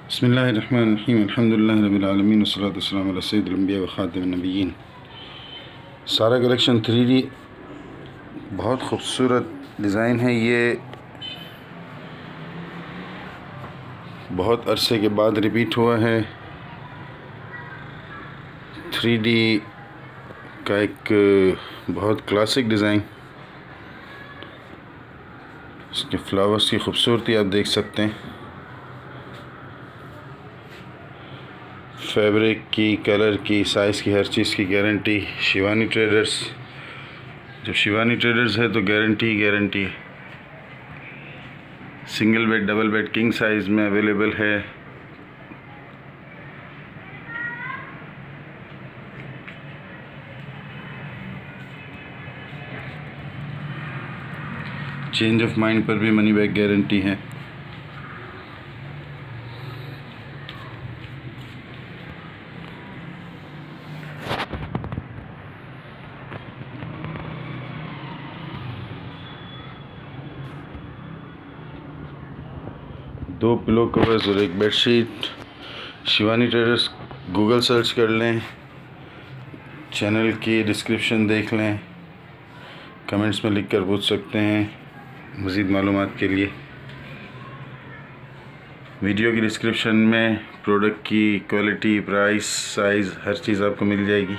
बिस्मिल्लाहिर्रहमानिर्रहीम अल्हम्दुलिल्लाहि रब्बिल आलमीन वस्सलातु वस्सलामु अला सय्यिदिल अंबिया व खातिमिन नबिय्यीन। सारा कलेक्शन 3D बहुत ख़ूबसूरत डिज़ाइन है। ये बहुत अरसे के बाद रिपीट हुआ है। 3D का एक बहुत क्लासिक डिज़ाइन। इसके फ्लावर्स की खूबसूरती आप देख सकते हैं। फैब्रिक की, कलर की, साइज़ की, हर चीज़ की गारंटी शिवानी ट्रेडर्स। जब शिवानी ट्रेडर्स है तो गारंटी ही गारंटी है। Single bed, double bed, king size में अवेलेबल है। चेंज ऑफ माइंड पर भी मनी बैक गारंटी है। दो पिलो कवर्स और एक bedsheet. Shivani traders Google search कर लें, चैनल की डिस्क्रिप्शन देख लें, कमेंट्स में लिख कर पूछ सकते हैं मज़ीद मालूमात के लिए। वीडियो की डिस्क्रिप्शन में प्रोडक्ट की क्वालिटी, प्राइस, साइज़ हर चीज़ आपको मिल जाएगी।